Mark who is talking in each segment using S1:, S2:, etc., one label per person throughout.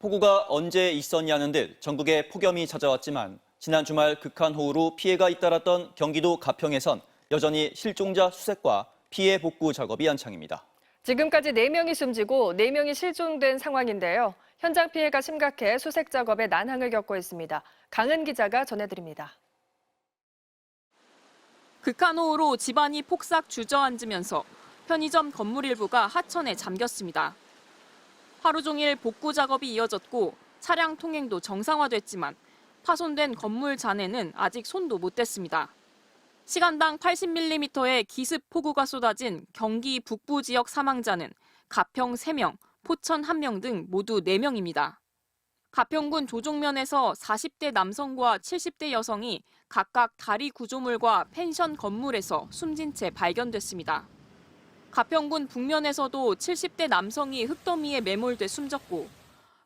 S1: 폭우가 언제 있었냐는 듯 전국에 폭염이 찾아왔지만 지난 주말 극한호우로 피해가 잇따랐던 경기도 가평에선 여전히 실종자 수색과 피해 복구 작업이 한창입니다.
S2: 지금까지 4명이 숨지고 4명이 실종된 상황인데요. 현장 피해가 심각해 수색 작업에 난항을 겪고 있습니다. 강은 기자가 전해드립니다.
S3: 극한호우로 집안이 폭삭 주저앉으면서 편의점 건물 일부가 하천에 잠겼습니다. 하루 종일 복구 작업이 이어졌고 차량 통행도 정상화됐지만 파손된 건물 잔해는 아직 손도 못 댔습니다. 시간당 80mm의 기습 폭우가 쏟아진 경기 북부 지역 사망자는 가평 3명, 포천 1명 등 모두 4명입니다. 가평군 조종면에서 40대 남성과 70대 여성이 각각 다리 구조물과 펜션 건물에서 숨진 채 발견됐습니다. 가평군 북면에서도 70대 남성이 흙더미에 매몰돼 숨졌고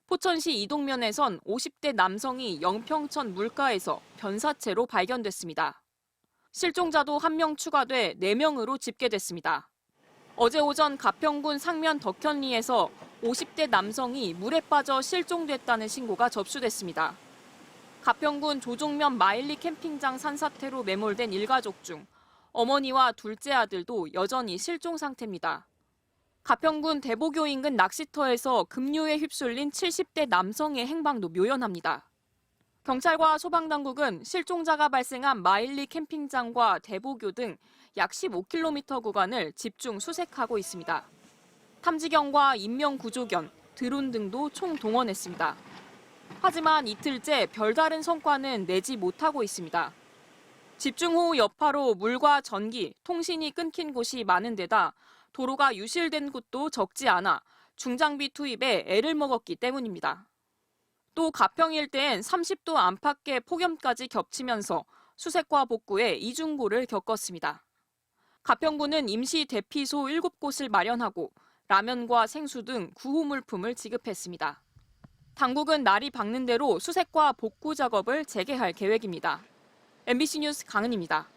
S3: 포천시 이동면에선 50대 남성이 영평천 물가에서 변사체로 발견됐습니다. 실종자도 1명 추가돼 4명으로 집계됐습니다. 어제 오전 가평군 상면 덕현리에서 50대 남성이 물에 빠져 실종됐다는 신고가 접수됐습니다. 가평군 조종면 마일리 캠핑장 산사태로 매몰된 일가족 중 어머니와 둘째 아들도 여전히 실종 상태입니다. 가평군 대보교 인근 낚시터에서 급류에 휩쓸린 70대 남성의 행방도 묘연합니다. 경찰과 소방당국은 실종자가 발생한 마일리 캠핑장과 대보교 등 약 15km 구간을 집중 수색하고 있습니다. 탐지견과 인명구조견, 드론 등도 총동원했습니다. 하지만 이틀째 별다른 성과는 내지 못하고 있습니다. 집중호우 여파로 물과 전기, 통신이 끊긴 곳이 많은 데다 도로가 유실된 곳도 적지 않아 중장비 투입에 애를 먹었기 때문입니다. 또 가평 일대엔 30도 안팎의 폭염까지 겹치면서 수색과 복구에 이중고를 겪었습니다. 가평군은 임시 대피소 7곳을 마련하고 라면과 생수 등 구호 물품을 지급했습니다. 당국은 날이 밝는 대로 수색과 복구 작업을 재개할 계획입니다. MBC 뉴스 강은입니다.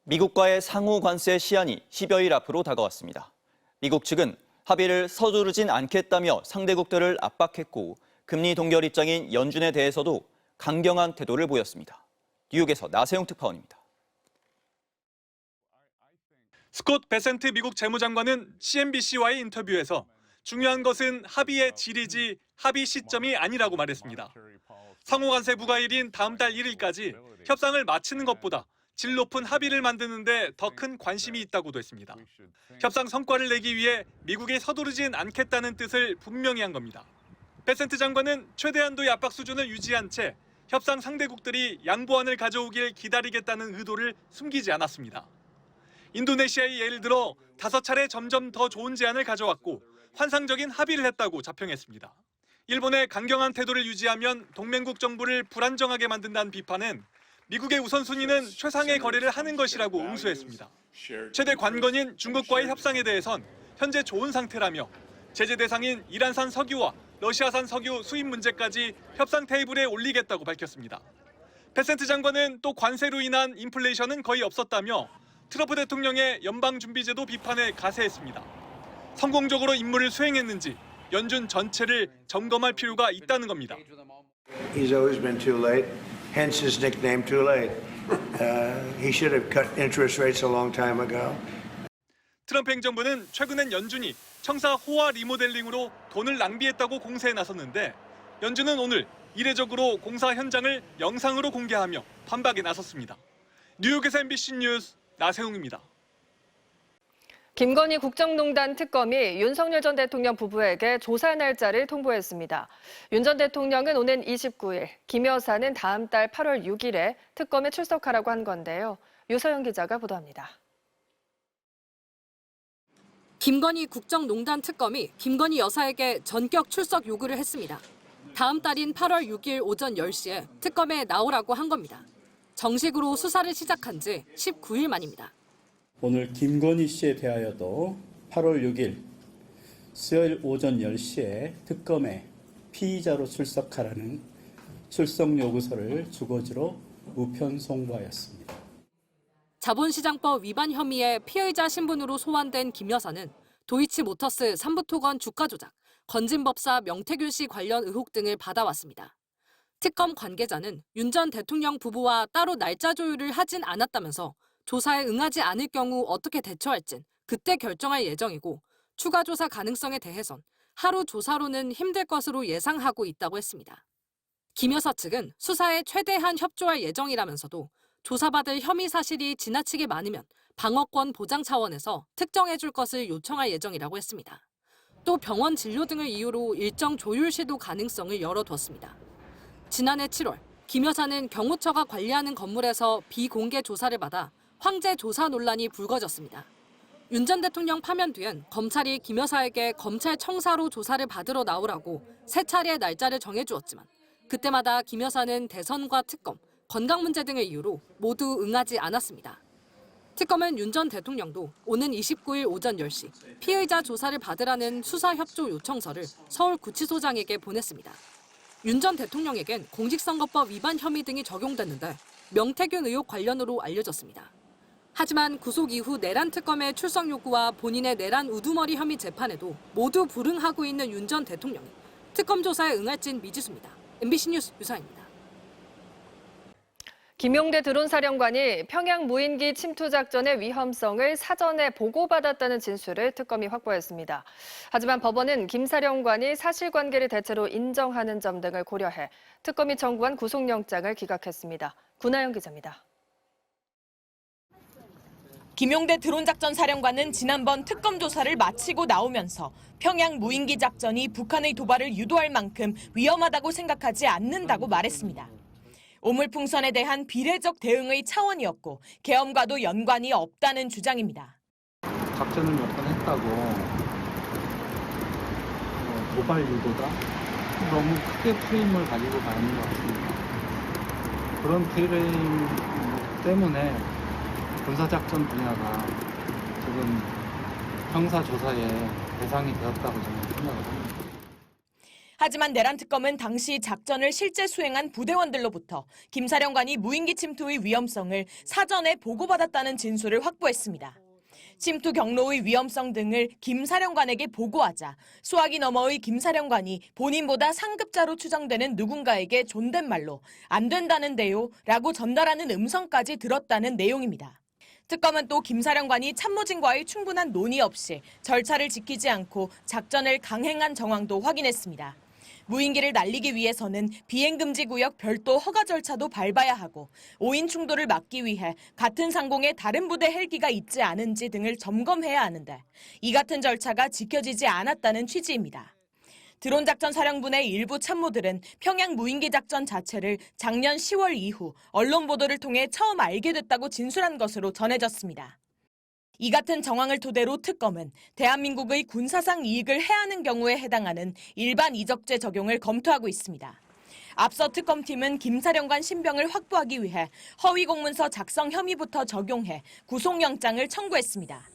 S1: 미국과의 상호 관세 시한이 10여일 앞으로 다가왔습니다. 미국 측은 합의를 서두르진 않겠다며 상대국들을 압박했고 금리 동결 입장인 연준에 대해서도 강경한 태도를 보였습니다. 뉴욕에서 나세용 특파원입니다.
S4: 스콧 베센트 미국 재무장관은 CNBC와의 인터뷰에서 중요한 것은 합의의 질이지 합의 시점이 아니라고 말했습니다. 상호관세 부과일인 다음 달 1일까지 협상을 마치는 것보다 질 높은 합의를 만드는 데 더 큰 관심이 있다고도 했습니다. 협상 성과를 내기 위해 미국이 서두르진 않겠다는 뜻을 분명히 한 겁니다. 베센트 장관은 최대한도의 압박 수준을 유지한 채 협상 상대국들이 양보안을 가져오길 기다리겠다는 의도를 숨기지 않았습니다. 인도네시아의 예를 들어 5차례 점점 더 좋은 제안을 가져왔고 환상적인 합의를 했다고 자평했습니다. 일본의 강경한 태도를 유지하면 동맹국 정부를 불안정하게 만든다는 비판은 미국의 우선순위는 최상의 거래를 하는 것이라고 응수했습니다. 최대 관건인 중국과의 협상에 대해선 현재 좋은 상태라며 제재 대상인 이란산 석유와 러시아산 석유 수입 문제까지 협상 테이블에 올리겠다고 밝혔습니다. 베센트 장관은 또 관세로 인한 인플레이션은 거의 없었다며 트럼프 대통령의 연방준비제도 비판에 가세했습니다. 성공적으로 임무를 수행했는지 연준 전체를 점검할 필요가 있다는 겁니다.
S5: He's always been too late, hence his nickname Too Late. He should have cut interest rates a long time ago.
S4: 트럼프 행정부는 최근엔 연준이 청사 호화 리모델링으로 돈을 낭비했다고 공세에 나섰는데 연준은 오늘 이례적으로 공사 현장을 영상으로 공개하며 반박에 나섰습니다. 뉴욕에서 MBC 뉴스 나세웅입니다.
S2: 김건희 국정농단 특검이 윤석열 전 대통령 부부에게 조사 날짜를 통보했습니다. 윤 전 대통령은 오는 29일, 김 여사는 다음 달 8월 6일에 특검에 출석하라고 한 건데요. 유서영 기자가 보도합니다.
S6: 김건희 국정농단 특검이 김건희 여사에게 전격 출석 요구를 했습니다. 다음 달인 8월 6일 오전 10시에 특검에 나오라고 한 겁니다. 정식으로 수사를 시작한 지 19일 만입니다.
S7: 오늘 김건희 씨에 대하여도 8월 6일 수요일 오전 10시에 특검에 피의자로 출석하라는 출석 요구서를 주거지로 우편 송부하였습니다.
S6: 자본시장법 위반 혐의에 피의자 신분으로 소환된 김 여사는 도이치모터스 삼부토건 주가 조작, 건진법사 명태균 씨 관련 의혹 등을 받아왔습니다. 특검 관계자는 윤 전 대통령 부부와 따로 날짜 조율을 하진 않았다면서 조사에 응하지 않을 경우 어떻게 대처할진 그때 결정할 예정이고 추가 조사 가능성에 대해선 하루 조사로는 힘들 것으로 예상하고 있다고 했습니다. 김 여사 측은 수사에 최대한 협조할 예정이라면서도 조사받을 혐의 사실이 지나치게 많으면 방어권 보장 차원에서 특정해 줄 것을 요청할 예정이라고 했습니다. 또 병원 진료 등을 이유로 일정 조율 시도 가능성을 열어두었습니다. 지난해 7월 김 여사는 경호처가 관리하는 건물에서 비공개 조사를 받아 황제 조사 논란이 불거졌습니다. 윤 전 대통령 파면 뒤엔 검찰이 김 여사에게 검찰 청사로 조사를 받으러 나오라고 3차례 날짜를 정해주었지만 그때마다 김 여사는 대선과 특검, 건강 문제 등을 이유로 모두 응하지 않았습니다. 특검은 윤 전 대통령도 오는 29일 오전 10시 피의자 조사를 받으라는 수사협조 요청서를 서울구치소장에게 보냈습니다. 윤 전 대통령에겐 공직선거법 위반 혐의 등이 적용됐는데 명태균 의혹 관련으로 알려졌습니다. 하지만 구속 이후 내란 특검의 출석 요구와 본인의 내란 우두머리 혐의 재판에도 모두 불응하고 있는 윤 전 대통령이 특검 조사에 응할진 미지수입니다. MBC 뉴스 유사입니다.
S2: 김용대 드론사령관이 평양 무인기 침투 작전의 위험성을 사전에 보고받았다는 진술을 특검이 확보했습니다. 하지만 법원은 김 사령관이 사실관계를 대체로 인정하는 점 등을 고려해 특검이 청구한 구속영장을 기각했습니다. 구나영 기자입니다.
S8: 김용대 드론작전 사령관은 지난번 특검 조사를 마치고 나오면서 평양 무인기 작전이 북한의 도발을 유도할 만큼 위험하다고 생각하지 않는다고 말했습니다. 오물풍선에 대한 비례적 대응의 차원이었고 계엄과도 연관이 없다는 주장입니다.
S9: 작전을 몇 번 했다고 도발 유도다? 너무 크게 프레임을 가지고 가는 것 같습니다. 그런 프레임 때문에 군사작전 분야가 지금 형사조사의 대상이 되었다고 저는 생각을 합니다.
S8: 하지만 내란특검은 당시 작전을 실제 수행한 부대원들로부터 김 사령관이 무인기 침투의 위험성을 사전에 보고받았다는 진술을 확보했습니다. 침투 경로의 위험성 등을 김 사령관에게 보고하자 수화기 너머의 김 사령관이 본인보다 상급자로 추정되는 누군가에게 존댓말로 안 된다는데요 라고 전달하는 음성까지 들었다는 내용입니다. 특검은 또 김 사령관이 참모진과의 충분한 논의 없이 절차를 지키지 않고 작전을 강행한 정황도 확인했습니다. 무인기를 날리기 위해서는 비행금지구역 별도 허가 절차도 밟아야 하고 5인 충돌을 막기 위해 같은 상공에 다른 부대 헬기가 있지 않은지 등을 점검해야 하는데 이 같은 절차가 지켜지지 않았다는 취지입니다. 드론작전 사령부의 일부 참모들은 평양 무인기 작전 자체를 작년 10월 이후 언론 보도를 통해 처음 알게 됐다고 진술한 것으로 전해졌습니다. 이 같은 정황을 토대로 특검은 대한민국의 군사상 이익을 해하는 경우에 해당하는 일반 이적죄 적용을 검토하고 있습니다. 앞서 특검팀은 김 사령관 신병을 확보하기 위해 허위 공문서 작성 혐의부터 적용해 구속영장을 청구했습니다.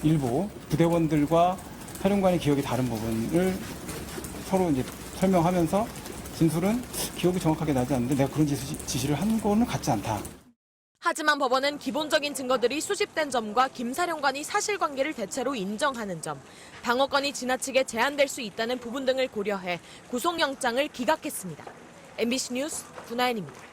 S10: 일부 부대원들과 사령관의 기억이 다른 부분을 서로 이제 설명하면서 진술은 기억이 정확하게 나지 않는데 내가 그런 지시를 한 거는 같지 않다.
S8: 하지만 법원은 기본적인 증거들이 수집된 점과 김 사령관이 사실관계를 대체로 인정하는 점, 방어권이 지나치게 제한될 수 있다는 부분 등을 고려해 구속영장을 기각했습니다. MBC 뉴스 구나연입니다.